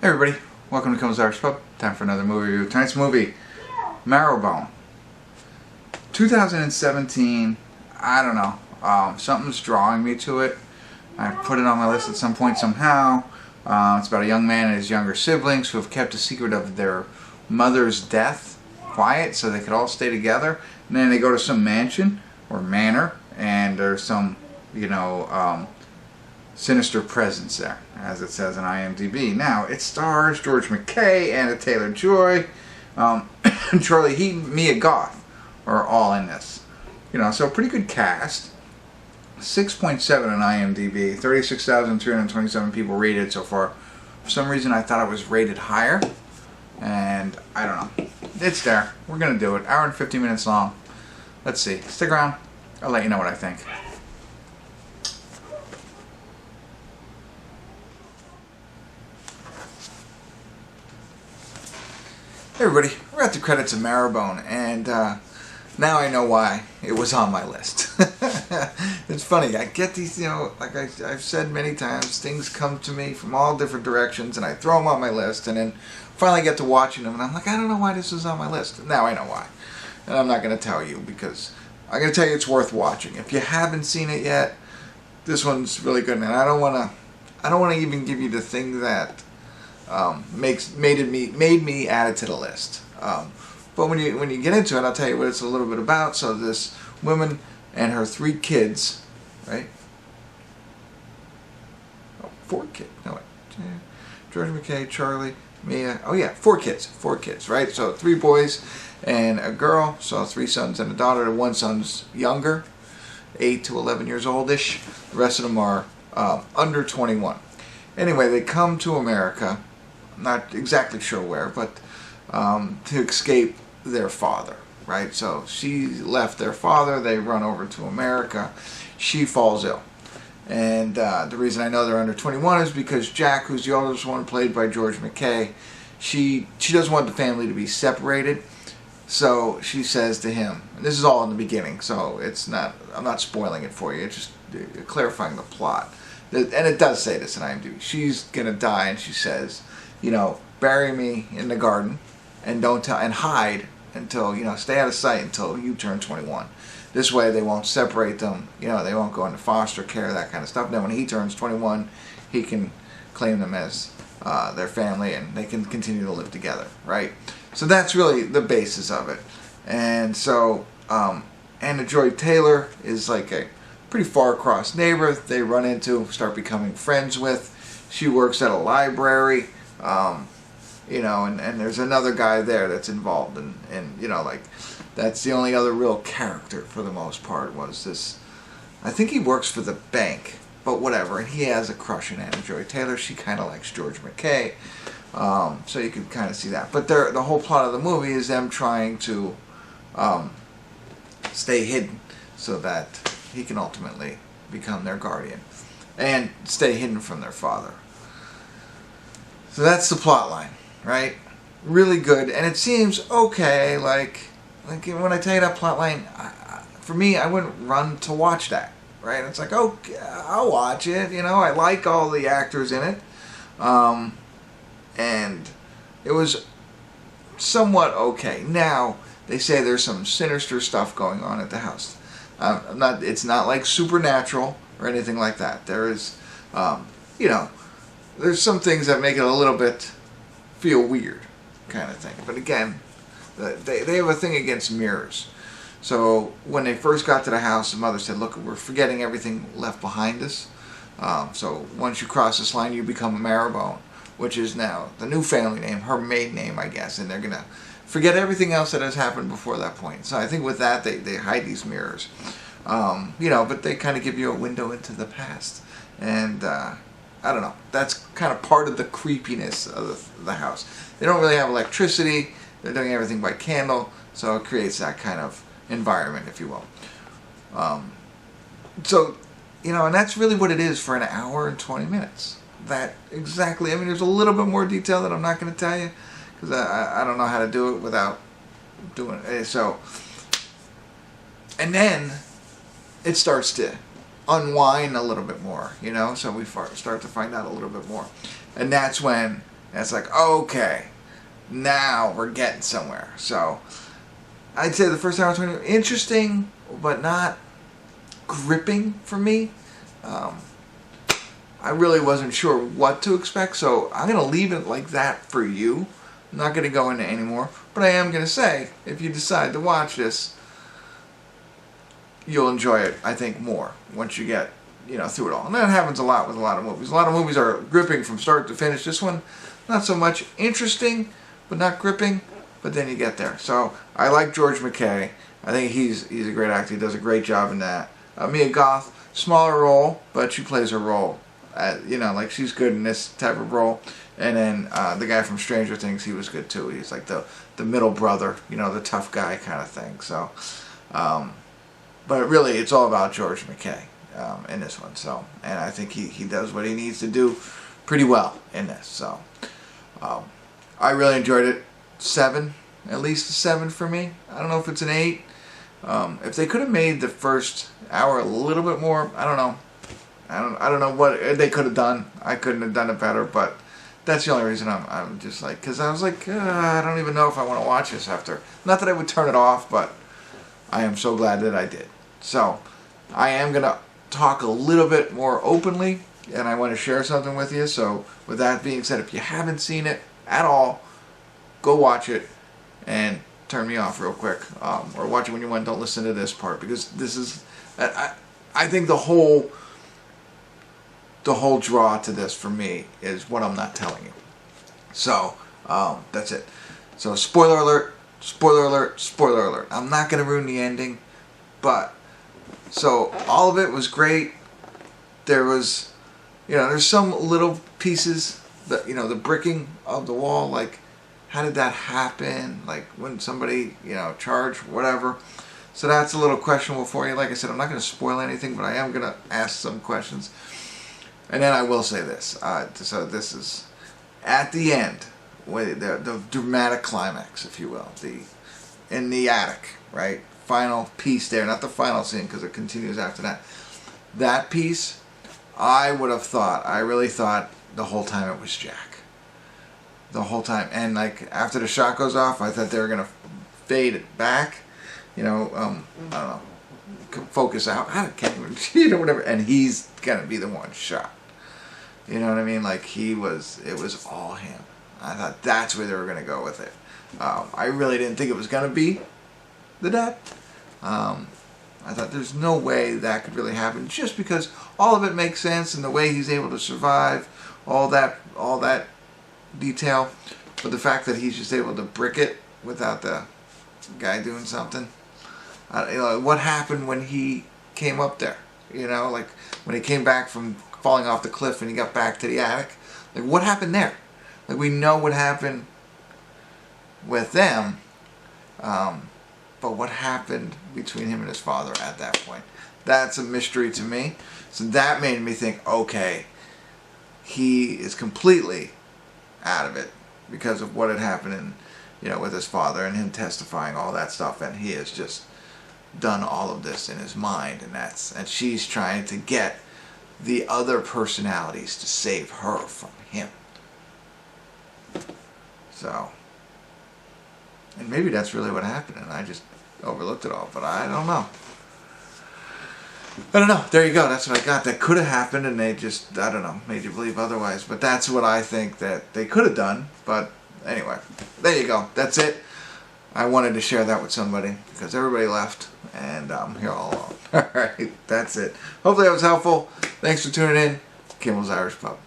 Hey everybody, welcome to Kimmel's Irish Pub. Time for another movie review. Tonight's movie, Marrowbone. 2017, I don't know, something's drawing me to it. I put it on my list at some point somehow. It's about a young man and his younger siblings who have kept a secret of their mother's death quiet so they could all stay together. And then they go to some mansion or manor and there's some, sinister presence there, as it says in IMDb. Now, it stars George MacKay, Anya Taylor-Joy, Charlie Heaton, Mia Goth are all in this. So a pretty good cast. 6.7 on IMDb, 36,327 people rated so far. For some reason I thought it was rated higher, and I don't know. It's there. We're going to do it. Hour and 50 minutes long. Let's see. Stick around. I'll let you know what I think. Hey everybody, we're at the credits of Marrowbone, and now I know why it was on my list. It's funny, I get these, like I've said many times, things come to me from all different directions, and I throw them on my list, and then finally get to watching them, and I'm like, I don't know why this is on my list. Now I know why. And I'm not going to tell you, because I'm going to tell you it's worth watching. If you haven't seen it yet, this one's really good, and I don't want to even give you the thing that made me add it to the list. But when you get into it, I'll tell you what it's a little bit about. So this woman and her 3 kids, right? Oh, 4 kids. No wait. George MacKay, Charlie, Mia. Oh yeah, 4 kids. 4 kids, right? So 3 boys and a girl. So 3 sons and a daughter. The one son's younger, 8 to 11 years oldish. The rest of them are under 21. Anyway, they come to America. Not exactly sure where, but to escape their father, right? So she left their father, they run over to America, she falls ill. And the reason I know they're under 21 is because Jack, who's the oldest one, played by George MacKay, she doesn't want the family to be separated. So she says to him, and this is all in the beginning, so I'm not spoiling it for you, it's just clarifying the plot. And it does say this in IMDb. She's gonna die, and she says, bury me in the garden and don't tell, and hide until, stay out of sight until you turn 21. This way they won't separate them, they won't go into foster care, that kind of stuff. Then when he turns 21, he can claim them as their family and they can continue to live together, right? So that's really the basis of it. And so Anya Taylor is like a pretty far across neighbor they run into, start becoming friends with. She works at a library. And there's another guy there that's involved, and that's the only other real character for the most part was this. I think he works for the bank, but whatever, and he has a crush on Anya Taylor. She kind of likes George MacKay, so you can kind of see that. But the whole plot of the movie is them trying to stay hidden so that he can ultimately become their guardian and stay hidden from their father. So that's the plot line, right? Really good, and it seems okay. Like when I tell you that plot line, for me, I wouldn't run to watch that, right? It's like, oh, I'll watch it. I like all the actors in it, and it was somewhat okay. Now they say there's some sinister stuff going on at the house. It's not like supernatural or anything like that. There is, there's some things that make it a little bit feel weird, kind of thing. But again, they have a thing against mirrors. So when they first got to the house, the mother said, look, we're forgetting everything left behind us. So once you cross this line, you become a Marrowbone, which is now the new family name, her maiden name, I guess. And they're going to forget everything else that has happened before that point. So I think with that, they hide these mirrors. But they kind of give you a window into the past. And I don't know. That's kind of part of the creepiness of the house. They don't really have electricity. They're doing everything by candle, so it creates that kind of environment, if you will. And that's really what it is for an hour and 20 minutes. That exactly. I mean, there's a little bit more detail that I'm not going to tell you because I don't know how to do it without doing it. So, and then it starts to unwind a little bit more, so we start to find out a little bit more. And that's when And it's like, okay, now we're getting somewhere. So I'd say the first hour and 20 minutes, interesting, but not gripping for me. I really wasn't sure what to expect, so I'm going to leave it like that for you. I'm not going to go into any more, but I am going to say, if you decide to watch this, you'll enjoy it, I think, more once you get, through it all. And that happens a lot with a lot of movies. A lot of movies are gripping from start to finish. This one, not so much interesting, but not gripping, but then you get there. So I like George MacKay. I think he's a great actor. He does a great job in that. Mia Goth, smaller role, but she plays her role. Like she's good in this type of role. And then the guy from Stranger Things, he was good too. He's like the middle brother, the tough guy kind of thing. So, but really, it's all about George MacKay in this one. So, and I think he does what he needs to do pretty well in this. So, I really enjoyed it. 7, at least a 7 for me. I don't know if it's an 8. If they could have made the first hour a little bit more, I don't know. I don't know what they could have done. I couldn't have done it better, but that's the only reason I'm just like, because I was like, I don't even know if I want to watch this after. Not that I would turn it off, but I am so glad that I did. So I am going to talk a little bit more openly, and I want to share something with you. So with that being said, if you haven't seen it at all, go watch it and turn me off real quick, or watch it when you want. Don't listen to this part, because this is, I think the whole draw to this for me is what I'm not telling you. So that's it. So spoiler alert, spoiler alert, spoiler alert. I'm not going to ruin the ending, but so all of it was great. There was, there's some little pieces that, the bricking of the wall, like how did that happen? Like when somebody, charged, whatever. So that's a little questionable for you. Like I said, I'm not going to spoil anything, but I am going to ask some questions. And then I will say this. So this is at the end, the dramatic climax, if you will, in the attic, right? Final piece there, not the final scene, because it continues after that. That piece, I really thought the whole time it was Jack. The whole time. And like after the shot goes off, I thought they were going to fade it back. I don't know. Focus out. I can't even, whatever. And he's going to be the one shot. You know what I mean? Like it was all him. I thought that's where they were going to go with it. I really didn't think it was going to be the dad. I thought there's no way that could really happen, just because all of it makes sense and the way he's able to survive, all that detail. But the fact that he's just able to brick it without the guy doing something. What happened when he came up there? Like when he came back from falling off the cliff and he got back to the attic. Like what happened there? Like we know what happened with them, but what happened between him and his father at that point? That's a mystery to me. So that made me think, okay, he is completely out of it because of what had happened with his father and him testifying, all that stuff, and he has just done all of this in his mind, and she's trying to get the other personalities to save her from him. So, and maybe that's really what happened, and I just overlooked it all, but I don't know. I don't know. There you go. That's what I got. That could have happened, and they just, I don't know, made you believe otherwise. But that's what I think that they could have done. But anyway, there you go. That's it. I wanted to share that with somebody because everybody left, and I'm here all alone. All right, that's it. Hopefully that was helpful. Thanks for tuning in. Kimmel's Irish Pub.